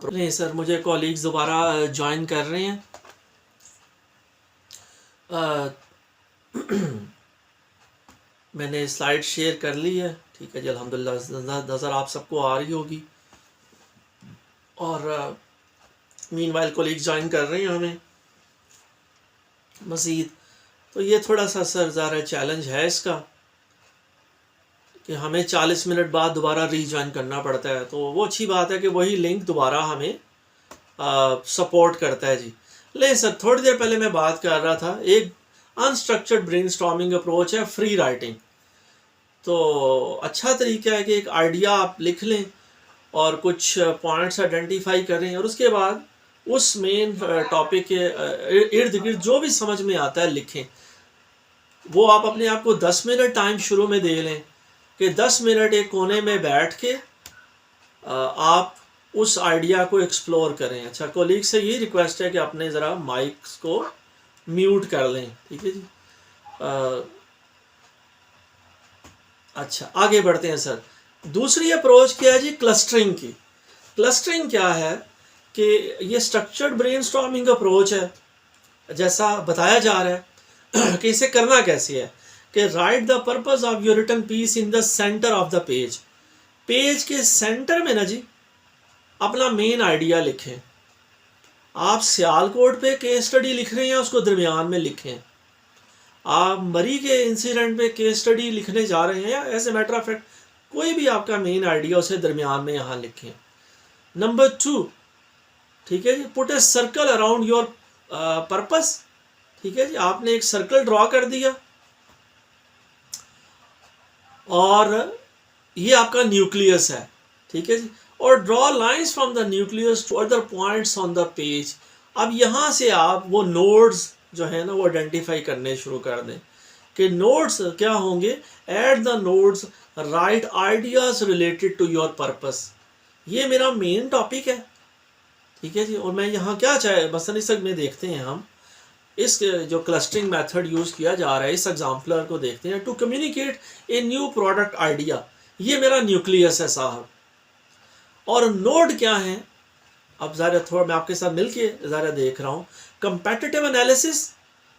नहीं सर, मुझे कॉलीग्स दोबारा ज्वाइन कर रहे हैं। अ, मैंने स्लाइड शेयर कर ली है। ठीक है जी, अल्हम्दुलिल्लाह नज़र आप सबको आ रही होगी। और मीनवाइल कॉलीग्स ज्वाइन कर रहे हैं हमें मज़ीद। तो ये थोड़ा सा सर ज़रा चैलेंज है इसका कि हमें 40 मिनट बाद दोबारा रीज्वाइन करना पड़ता है। तो वो अच्छी बात है कि वही लिंक दोबारा हमें सपोर्ट करता है जी। ले सर, थोड़ी देर पहले मैं बात कर रहा था, एक अनस्ट्रक्चर्ड ब्रेनस्टॉर्मिंग अप्रोच है फ्री राइटिंग। तो अच्छा तरीका है कि एक आइडिया आप लिख लें और कुछ पॉइंट्स आइडेंटिफाई करें और उसके बाद उस मेन टॉपिक के इर्द गिर्द जो भी समझ में आता है लिखें। वो आप अपने आप को 10 मिनट टाइम शुरू में दे लें कि 10 मिनट एक कोने में बैठ के आप उस आइडिया को एक्सप्लोर करें। अच्छा, कोलीग से यही रिक्वेस्ट है कि अपने ज़रा माइक्स को म्यूट कर लें। ठीक है जी। अच्छा, आगे बढ़ते हैं सर। दूसरी अप्रोच क्या है जी? क्लस्टरिंग की। क्लस्टरिंग क्या है कि ये स्ट्रक्चर्ड ब्रेनस्टॉर्मिंग अप्रोच है, जैसा बताया जा रहा है कि इसे करना कैसे है कि write the purpose of your written piece in the centre of the page. Page के सेंटर में ना जी अपना मेन आइडिया लिखें। आप सियालकोट पे केस स्टडी लिख रहे हैं, उसको दरमियान में लिखें। आप मरी के इंसिडेंट पे केस स्टडी लिखने जा रहे हैं, या as a matter of fact कोई भी आपका मेन आइडिया उसे दरमियान में यहाँ लिखें। नंबर 2, ठीक है जी, put a circle around your purpose. ठीक है जी, आपने एक सर्कल ड्रॉ कर दिया और ये आपका न्यूक्लियस है। ठीक है जी, और draw lines from the nucleus to other points on the page. अब यहाँ से आप वो नोड्स जो है ना वो आइडेंटिफाई करने शुरू कर दें कि नोड्स क्या होंगे। At the nodes write ideas related to your purpose. ये मेरा मेन टॉपिक है। ठीक है जी, और मैं यहाँ क्या चाहे मसलन इस में देखते हैं हम इस जो क्लस्टरिंग मेथड यूज़ किया जा रहा है, इस एग्जाम्पलर को देखते हैं। To communicate a new product idea, ये मेरा न्यूक्लियस है साहब। और नोड क्या है? अब ज़रा थोड़ा मैं आपके साथ मिलके ज़रा देख रहा हूँ। कंपेटिटिव एनालिसिस,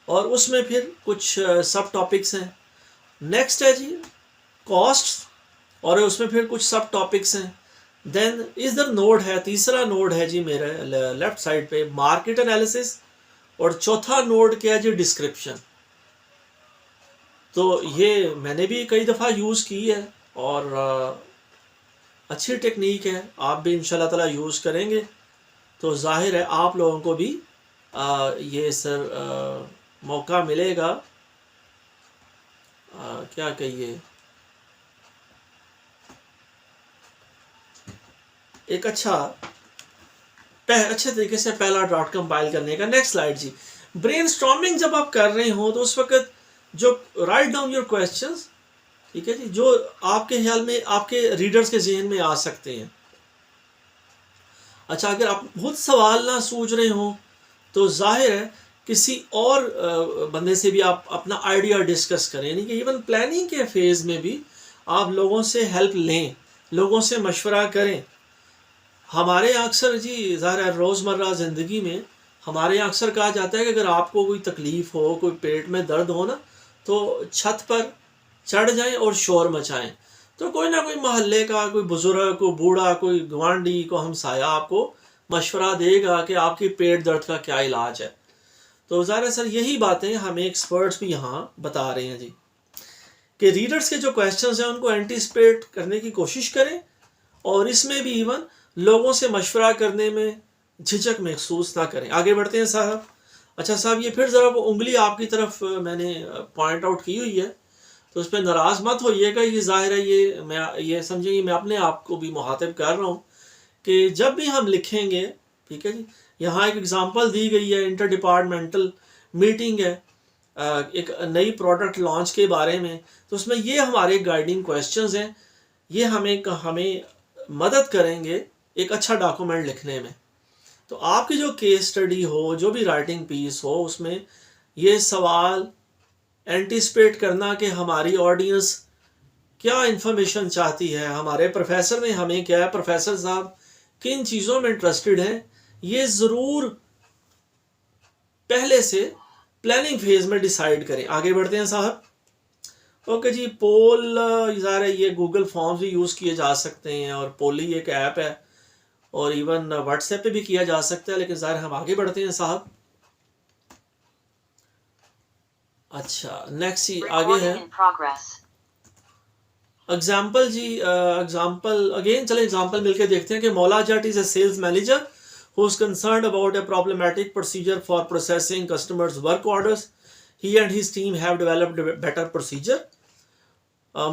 और उसमें फिर कुछ सब टॉपिक्स हैं। नेक्स्ट है जी कॉस्ट, और उसमें फिर कुछ सब टॉपिक्स हैं। देन इधर नोड है, तीसरा नोड है जी मेरे लेफ्ट साइड पे मार्केट एनालिसिस, और चौथा नोड क्या है जी? डिस्क्रिप्शन। तो ये मैंने भी कई दफ़ा यूज़ की है और अच्छी टेक्निक है। आप भी इंशाल्लाह ताला यूज़ करेंगे तो जाहिर है आप लोगों को भी ये सर मौका मिलेगा, क्या कहिए, एक अच्छे तरीके से पहला ड्राफ्ट कंपाइल करने का। नेक्स्ट स्लाइड जी। ब्रेनस्टॉर्मिंग जब आप कर रहे हो तो उस वक्त जो राइट डाउन योर क्वेश्चंस, ठीक है जी, जो आपके ख्याल में आपके रीडर्स के जहन में आ सकते हैं। अच्छा, अगर आप खुद सवाल ना सूझ रहे हो तो जाहिर है किसी और बंदे से भी आप अपना आइडिया डिस्कस करें। यानी कि इवन प्लानिंग के फेज़ में भी आप लोगों से हेल्प लें, लोगों से मशवरा करें। हमारे यहाँ अक्सर जी ज़ाहिर रोज़मर्रा ज़िंदगी में हमारे यहाँ अक्सर कहा जाता है कि अगर आपको कोई तकलीफ़ हो, कोई पेट में दर्द हो ना, तो छत पर चढ़ जाएं और शोर मचाएं। तो कोई ना कोई मोहल्ले का कोई बुज़ुर्ग, कोई बूढ़ा, कोई गवांडी, को हमसाया आपको मशवरा देगा कि आपकी पेट दर्द का क्या इलाज है। तो ज़ाहिर सर यही बातें हमें एक्सपर्ट्स भी यहाँ बता रहे हैं जी कि रीडर्स के जो क्वेश्चंस हैं उनको एंटीसिपेट करने की कोशिश करें, और इसमें भी इवन लोगों से मशवरा करने में झिझक महसूस ना करें। आगे बढ़ते हैं साहब। अच्छा साहब, ये फिर ज़रा वो उंगली आपकी तरफ मैंने पॉइंट आउट की हुई है, तो उस पर नाराज़ मत होइएगा। ये ज़ाहिर है ये मैं ये समझिए मैं अपने आप को भी मुखातिब कर रहा हूँ कि जब भी हम लिखेंगे, ठीक है जी, यहाँ एक एग्ज़ाम्पल दी गई है, इंटर डिपार्टमेंटल मीटिंग है एक नई प्रोडक्ट लॉन्च के बारे में। तो उसमें ये हमारे गाइडिंग क्वेश्चंस हैं, ये हमें मदद करेंगे एक अच्छा डॉक्यूमेंट लिखने में। तो आपकी जो केस स्टडी हो, जो भी राइटिंग पीस हो, उसमें ये सवाल एंटिसिपेट करना कि हमारी ऑडियंस क्या इन्फॉर्मेशन चाहती है, हमारे प्रोफेसर ने हमें क्या है, प्रोफेसर साहब किन चीज़ों में इंटरेस्टेड हैं, ये ज़रूर पहले से प्लानिंग फेज में डिसाइड करें। आगे बढ़ते हैं साहब। ओके जी, पोल ज़ाहिर है ये गूगल फॉर्म्स भी यूज़ किए जा सकते हैं और पोली एक ऐप है और इवन व्हाट्सएप पे भी किया जा सकता है, लेकिन ज़ाहिर हम आगे बढ़ते हैं साहब। अच्छा, नेक्स्ट ही आगे है एग्जाम्पल जी। एग्जाम्पल अगेन, चले एग्जाम्पल मिलके देखते हैं कि Maula Jat is a sales manager who is concerned about a problematic procedure for processing customers' work orders. He and his team have developed a better procedure.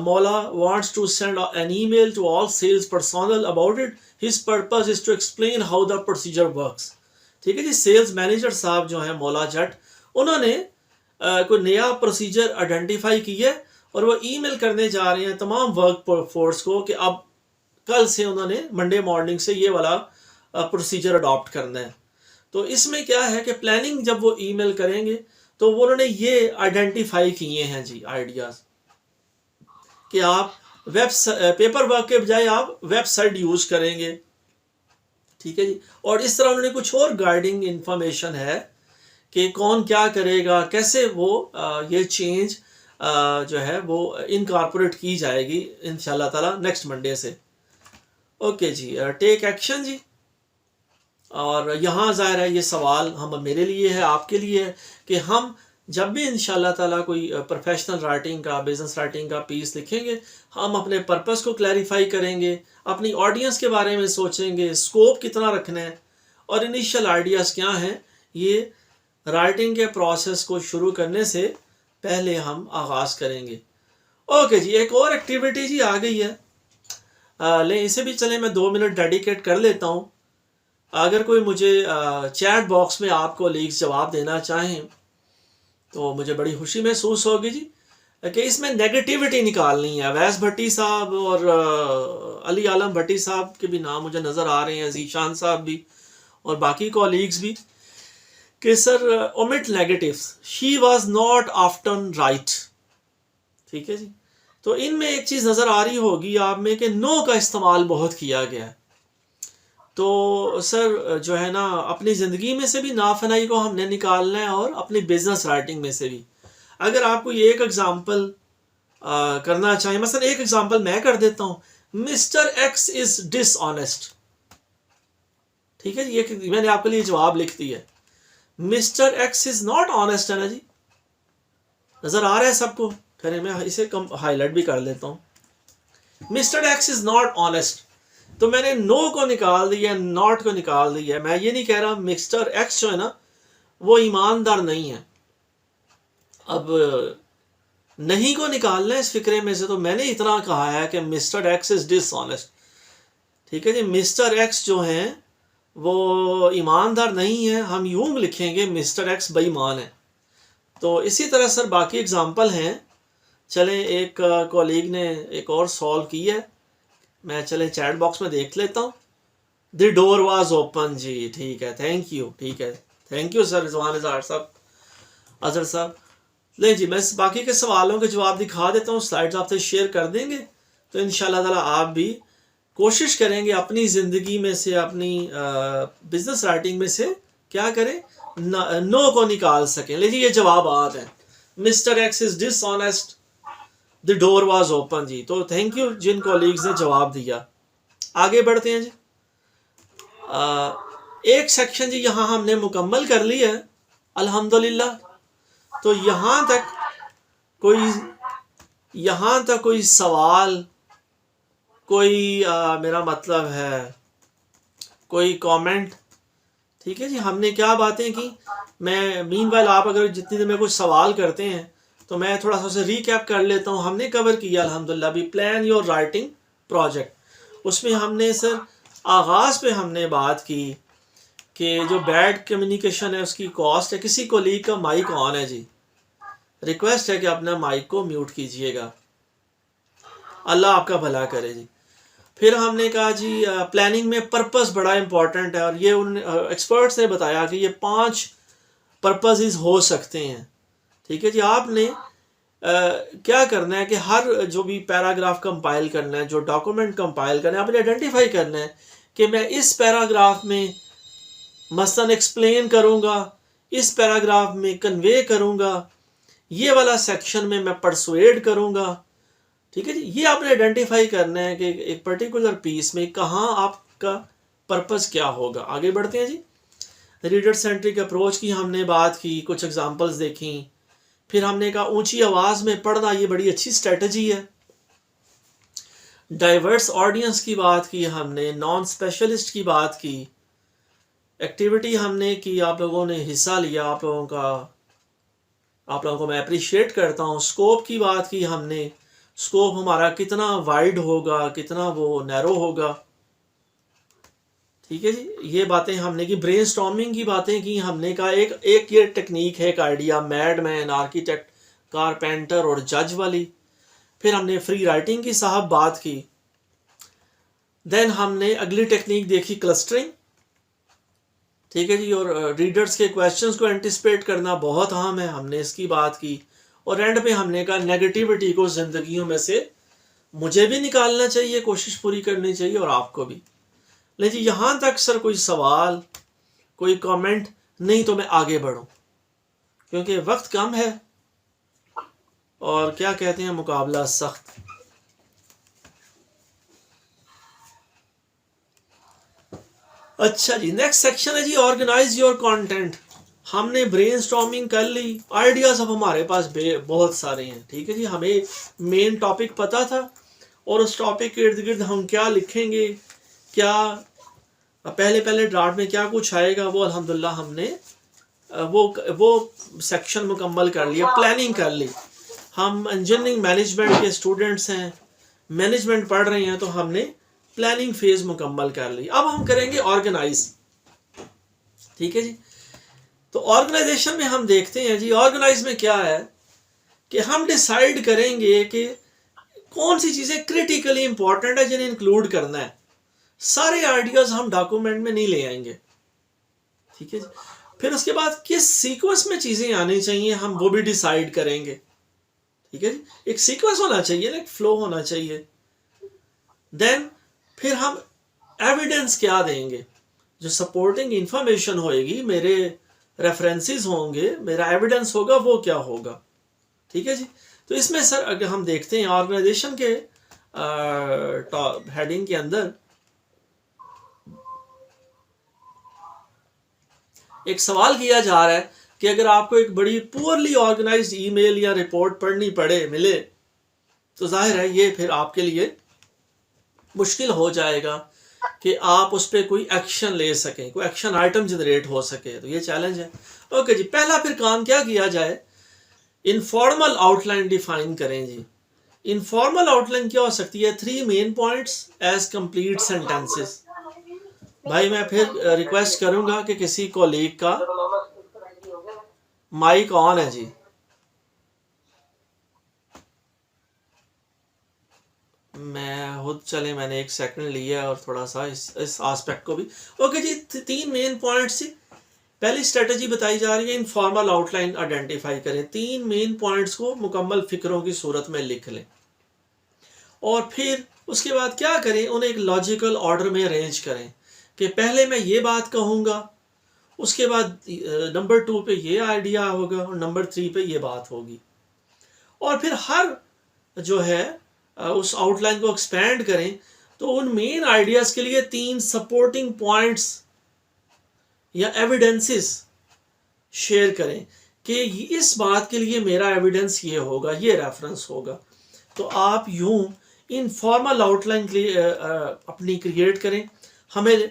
Mola wants to send an email to all sales personnel about it. His purpose is to explain how the procedure works. ठीक है जी, sales manager साहब जो हैं मौला जट, उन्होंने कोई नया procedure identify किया है और वो ईमेल करने जा रहे हैं तमाम वर्क फोर्स को कि अब कल से उन्होंने मंडे मॉर्निंग से ये वाला प्रोसीजर अडॉप्ट करना है। तो इसमें क्या है कि प्लानिंग जब वो ईमेल करेंगे तो वो उन्होंने ये आइडेंटिफाई किए हैं जी आइडियाज़ कि आप पेपर वर्क के बजाय आप वेबसाइट यूज़ करेंगे। ठीक है जी, और इस तरह उन्होंने कुछ और गाइडिंग इंफॉर्मेशन है कि कौन क्या करेगा, कैसे वो ये चेंज जो है वो इनकॉर्पोरेट की जाएगी इंशाल्लाह ताला नेक्स्ट मंडे से। ओके जी, टेक एक्शन जी। और यहाँ ज़ाहिर है ये सवाल हम मेरे लिए है, आपके लिए है कि हम जब भी इंशाल्लाह ताला कोई प्रोफेशनल राइटिंग का, बिजनेस राइटिंग का पीस लिखेंगे, हम अपने पर्पस को क्लैरिफाई करेंगे, अपनी ऑडियंस के बारे में सोचेंगे, स्कोप कितना रखना है और इनिशियल आइडियाज़ क्या हैं, ये राइटिंग के प्रोसेस को शुरू करने से पहले हम आगाज़ करेंगे। ओके जी, एक और एक्टिविटी जी आ गई है, ले इसे भी चले मैं 2 मिनट डेडिकेट कर लेता हूँ। अगर कोई मुझे चैट बॉक्स में आपको लीक्स जवाब देना चाहें तो मुझे बड़ी खुशी महसूस होगी जी, कि इसमें नेगेटिविटी निकालनी है। अवैस भट्टी साहब और अली आलम भट्टी साहब के भी नाम मुझे नज़र आ रहे हैं, जीशान साहब भी और बाकी कॉलीग्स भी, कि sir omit negatives, she was not often right. ठीक है जी, तो इनमें एक चीज़ नज़र आ रही होगी आप में कि नो का इस्तेमाल बहुत किया गया है। तो सर जो है ना, अपनी ज़िंदगी में से भी नाफनाई को हमने निकालना है और अपनी बिजनेस राइटिंग में से भी। अगर आपको ये एक एग्जांपल करना चाहिए, मसलन एक एग्जांपल मैं कर देता हूँ, मिस्टर एक्स इज डिसऑनेस्ट। ठीक है जी, ये मैंने आपके लिए जवाब लिख दिया है, mister X is not honest, है ना जी, नज़र आ रहा है सबको? खैर मैं इसे कम हाईलाइट भी कर लेता हूँ, mister X is not honest. तो मैंने नो को निकाल दिया, नॉट को निकाल दिया। मैं ये नहीं कह रहा मिस्टर एक्स जो है ना वो ईमानदार नहीं है। अब नहीं को निकालना है इस फिक्रे में से, तो मैंने इतना कहा है कि मिस्टर एक्स इज डिसऑनेस्ट। ठीक है जी, मिस्टर एक्स जो हैं वो ईमानदार नहीं है, हम यूं लिखेंगे मिस्टर एक्स बेईमान है। तो इसी तरह सर बाकी एग्जाम्पल हैं। चलें, एक कॉलीग ने एक और सॉल्व की है, मैं चले चैट बॉक्स में देख लेता हूँ। द डोर वाज ओपन जी, ठीक है, थैंक यू, ठीक है, थैंक यू सर रिजवान इज़हार साहब, अजहर साहब। ले जी, मैं बाकी के सवालों के जवाब दिखा देता हूँ, स्लाइड्स आपसे शेयर कर देंगे। तो इंशाल्लाह ताला आप भी कोशिश करेंगे अपनी ज़िंदगी में से, अपनी बिजनेस राइटिंग में से क्या करें, नो को निकाल सकें। ले जी, ये जवाब आते हैं, Mister X is dishonest, the door was open जी। तो थैंक यू जिन कॉलीग्स ने जवाब दिया। आगे बढ़ते हैं जी। एक सेक्शन जी यहाँ हमने मुकम्मल कर लिया है अल्हम्दुलिल्लाह। तो यहाँ तक कोई सवाल, कोई मेरा मतलब है कोई कमेंट? ठीक है जी, हमने क्या बातें की, मैं मीनवाइल आप अगर जितनी देर में कुछ सवाल करते हैं तो मैं थोड़ा सा उसे रीकैप कर लेता हूँ। हमने कवर किया अल्हम्दुलिल्लाह भी प्लान योर राइटिंग प्रोजेक्ट। उसमें हमने सर आगाज़ पे हमने बात की कि जो बैड कम्युनिकेशन है उसकी कॉस्ट है। किसी कोलीग का माइक ऑन है जी, रिक्वेस्ट है कि अपना माइक को म्यूट कीजिएगा, अल्लाह आपका भला करे जी। फिर हमने कहा जी प्लानिंग में पर्पस बड़ा इंपॉर्टेंट है, और ये उन एक्सपर्ट्स ने बताया कि ये 5 पर्पसेस हो सकते हैं। ठीक है जी, आपने क्या करना है कि हर जो भी पैराग्राफ कंपाइल करना है, जो डॉक्यूमेंट कंपाइल करना है, आपने आइडेंटिफाई करना है कि मैं इस पैराग्राफ में मसलन एक्सप्लेन करूँगा, इस पैराग्राफ में कन्वे करूँगा, ये वाला सेक्शन में मैं परसुएड करूँगा। ठीक है जी, ये आपने आइडेंटिफाई करना है कि एक पर्टिकुलर पीस में कहाँ आपका पर्पस क्या होगा। आगे बढ़ते हैं जी। रीडर सेंट्रिक अप्रोच की हमने बात की, कुछ एग्जांपल्स देखी, फिर हमने कहा ऊंची आवाज़ में पढ़ना ये बड़ी अच्छी स्ट्रेटजी है। डाइवर्स ऑडियंस की बात की हमने, नॉन स्पेशलिस्ट की बात की, एक्टिविटी हमने की, आप लोगों ने हिस्सा लिया, आप लोगों को मैं अप्रिशिएट करता हूँ। स्कोप की बात की हमने, स्कोप हमारा कितना वाइड होगा, कितना वो नैरो होगा। ठीक है जी, ये बातें हमने की। ब्रेनस्टॉर्मिंग की बातें की हमने, कहा एक ये टेक्निक है, एक आइडिया, मैडमैन, आर्किटेक्ट, कारपेंटर और जज वाली। फिर हमने फ्री राइटिंग की साहब बात की। देन हमने अगली टेक्निक देखी क्लस्टरिंग। ठीक है जी, और रीडर्स के क्वेश्चंस को एंटिसिपेट करना बहुत अहम है, हमने इसकी बात की। और एंड पे हमने कहा नेगेटिविटी को जिंदगियों में से मुझे भी निकालना चाहिए, कोशिश पूरी करनी चाहिए और आपको भी। ले जी, यहाँ तक सर कोई सवाल, कोई कमेंट नहीं तो मैं आगे बढ़ूं, क्योंकि वक्त कम है और क्या कहते हैं, मुकाबला सख्त। अच्छा जी, नेक्स्ट सेक्शन है जी ऑर्गेनाइज योर कंटेंट। हमने ब्रेनस्टॉर्मिंग कर ली, आइडियाज अब हमारे पास बहुत सारे हैं। ठीक है जी, हमें मेन टॉपिक पता था और उस टॉपिक के इर्द गिर्द हम क्या लिखेंगे, क्या पहले ड्राफ्ट में क्या कुछ आएगा, वो अल्हम्दुलिल्लाह हमने वो सेक्शन मुकम्मल कर लिया, प्लानिंग कर ली। हम इंजीनियरिंग मैनेजमेंट के स्टूडेंट्स हैं, मैनेजमेंट पढ़ रहे हैं, तो हमने प्लानिंग फेज मुकम्मल कर ली। अब हम करेंगे ऑर्गेनाइज। ठीक है जी, तो ऑर्गेनाइजेशन में हम देखते हैं जी, ऑर्गेनाइज में क्या है कि हम डिसाइड करेंगे कि कौन सी चीज़ें क्रिटिकली इंपॉर्टेंट है जिन्हें इंक्लूड करना है। सारे आइडियाज हम डॉक्यूमेंट में नहीं ले आएंगे। ठीक है जी, फिर उसके बाद किस सीक्वेंस में चीज़ें आनी चाहिए हम वो भी डिसाइड करेंगे। ठीक है जी, एक सीक्वेंस होना चाहिए ना, एक फ्लो होना चाहिए। देन फिर हम एविडेंस क्या देंगे, जो सपोर्टिंग इंफॉर्मेशन होएगी, मेरे रेफरेंसेस होंगे, मेरा एविडेंस होगा, वो क्या होगा। ठीक है जी, तो इसमें सर अगर हम देखते हैं ऑर्गेनाइजेशन के हेडिंग के अंदर एक सवाल किया जा रहा है कि अगर आपको एक बड़ी पुअरली ऑर्गेनाइज्ड ईमेल या रिपोर्ट पढ़नी पड़े मिले, तो जाहिर है ये फिर आपके लिए मुश्किल हो जाएगा कि आप उस पर कोई एक्शन ले सकें, कोई एक्शन आइटम जनरेट हो सके, तो ये चैलेंज है। ओके जी, पहला फिर काम क्या किया जाए, इनफॉर्मल आउटलाइन डिफाइन करें जी। इनफॉर्मल आउटलाइन क्या हो सकती है, 3 main points as complete sentences. भाई मैं फिर रिक्वेस्ट करूंगा कि किसी कोलीग का माइक ऑन है जी। मैं खुद चले, मैंने 1 सेकंड लिया और थोड़ा सा इस एस्पेक्ट को भी। ओके जी, 3 मेन पॉइंट्स। पहली स्ट्रेटजी बताई जा रही है, इनफॉर्मल आउटलाइन आइडेंटिफाई करें। 3 मेन पॉइंट्स को मुकम्मल फिक्रों की सूरत में लिख लें और फिर उसके बाद क्या करें, उन्हें एक लॉजिकल ऑर्डर में अरेंज करें कि पहले मैं ये बात कहूँगा, उसके बाद नंबर 2 पे ये आइडिया होगा और नंबर 3 पे ये बात होगी। और फिर हर जो है उस आउटलाइन को एक्सपेंड करें, तो उन मेन आइडियाज़ के लिए 3 सपोर्टिंग पॉइंट्स या एविडेंसेस शेयर करें कि इस बात के लिए मेरा एविडेंस ये होगा, ये रेफरेंस होगा। तो आप यूं इनफॉर्मल आउटलाइन अपनी क्रिएट करें, हमें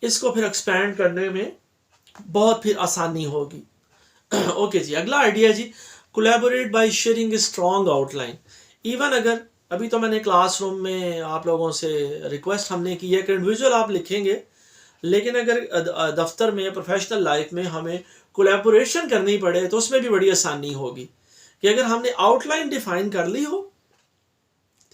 इसको फिर एक्सपेंड करने में बहुत फिर आसानी होगी। ओके जी, अगला आइडिया जी, collaborate by sharing a strong outline. Even अगर अभी तो मैंने क्लासरूम में आप लोगों से रिक्वेस्ट हमने की है कि इंडिविजुअल आप लिखेंगे, लेकिन अगर दफ्तर में, प्रोफेशनल लाइफ में हमें कोलैबोरेशन करनी पड़े तो उसमें भी बड़ी आसानी होगी कि अगर हमने आउटलाइन डिफाइन कर ली हो,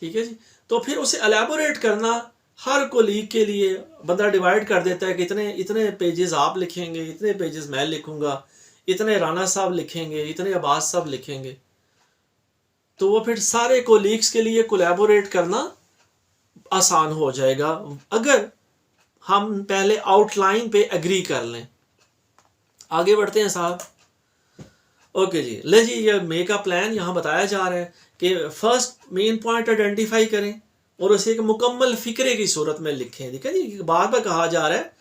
ठीक है जी, तो फिर उसे एलैबोरेट करना हर कोलीग के लिए बंदा डिवाइड कर देता है कि इतने पेजेस आप लिखेंगे, इतने पेजेस मैं लिखूंगा, इतने राना साहब लिखेंगे, इतने अब्बास साहब लिखेंगे। तो वो फिर सारे कोलीग्स के लिए कोलैबोरेट करना आसान हो जाएगा अगर हम पहले आउटलाइन पे एग्री कर लें। आगे बढ़ते हैं साहब। ओके जी, ले जी, ये मेक अ प्लान यहाँ बताया जा रहा है कि फर्स्ट मेन पॉइंट आइडेंटिफाई करें और उसे एक मुकम्मल फिक्रे की सूरत में लिखें। ठीक है जी, बार बार कहा जा रहा है,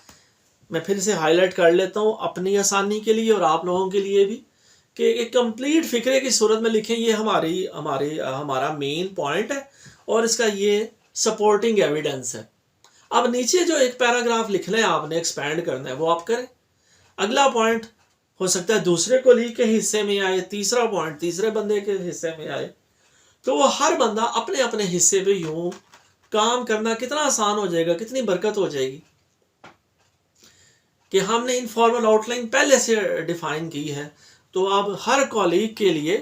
मैं फिर से हाईलाइट कर लेता हूँ अपनी आसानी के लिए और आप लोगों के लिए भी, कि एक कंप्लीट फिक्रे की सूरत में लिखें। ये हमारा मेन पॉइंट है और इसका ये सपोर्टिंग एविडेंस है। अब नीचे जो एक पैराग्राफ लिखना है आपने, एक्सपैंड करना है, वो आप करें। अगला पॉइंट हो सकता है दूसरे कोलीग के हिस्से में आए, तीसरा पॉइंट तीसरे बंदे के हिस्से में आए, तो वो हर बंदा अपने अपने हिस्से पे यूं काम करना कितना आसान हो जाएगा, कितनी बरकत हो जाएगी कि हमने इनफॉर्मल आउटलाइन पहले से डिफाइन की है। तो अब हर कॉलीग के लिए,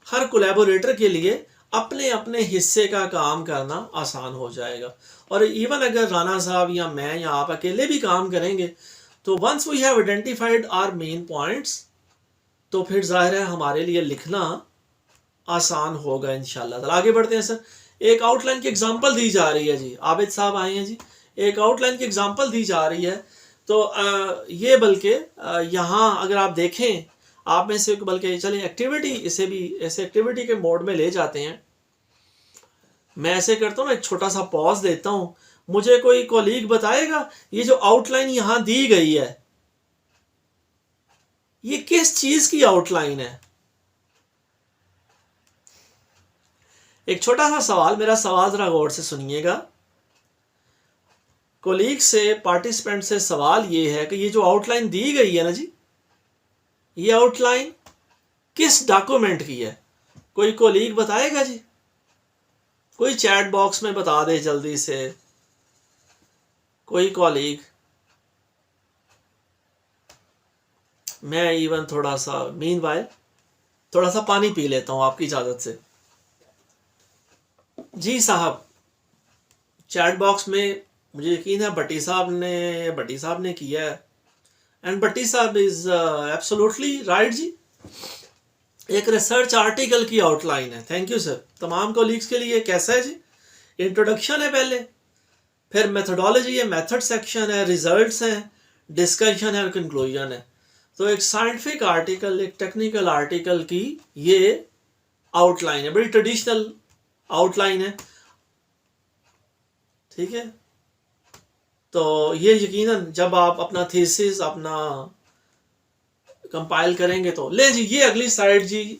हर कोलैबोरेटर के लिए अपने अपने हिस्से का काम करना आसान हो जाएगा। और इवन अगर राना साहब या मैं या आप अकेले भी काम करेंगे, तो once we have identified our main points, तो फिर जाहिर है हमारे लिए लिखना आसान होगा इंशाल्लाह। तो आगे बढ़ते हैं सर। एक आउटलाइन की एग्जांपल दी जा रही है जी, आबिद साहब आए हैं जी। एक आउटलाइन की एग्जांपल दी जा रही है, तो ये बल्कि यहाँ अगर आप देखें, आप में से बल्कि चलें एक्टिविटी, इसे भी ऐसे एक्टिविटी के मोड में ले जाते हैं। मैं ऐसे करता हूँ, एक छोटा सा पॉज देता हूँ, मुझे कोई कोलीग बताएगा ये जो आउटलाइन यहाँ दी गई है, ये किस चीज की आउटलाइन है? एक छोटा सा सवाल, मेरा सवाल जरा गौर से सुनिएगा। कोलीग से, पार्टिसिपेंट से सवाल ये है कि ये जो आउटलाइन दी गई है ना जी, ये आउटलाइन किस डॉक्यूमेंट की है? कोई कोलीग बताएगा जी? कोई चैट बॉक्स में बता दे जल्दी से, कोई कॉलीग। मैं इवन थोड़ा सा मीनवाइल थोड़ा सा पानी पी लेता हूं आपकी इजाजत से। जी साहब, चैट बॉक्स में मुझे यकीन है भट्टी साहब ने किया है, एंड भट्टी साहब इज एब्सोल्युटली राइट जी। एक रिसर्च आर्टिकल की आउटलाइन है। Thank you sir. तमाम कोलीग्स के लिए कैसा है जी? इंट्रोडक्शन है पहले, फिर मेथोडोलॉजी है, मेथड सेक्शन है, रिजल्ट्स हैं, डिस्कशन है और कंक्लूजन है। तो एक साइंटिफिक आर्टिकल, एक टेक्निकल आर्टिकल की ये आउटलाइन है, बड़ी ट्रेडिशनल आउटलाइन है। ठीक है, तो ये यकीनन जब आप अपना थीसिस अपना कंपाइल करेंगे तो ले जी। ये अगली स्लाइड जी,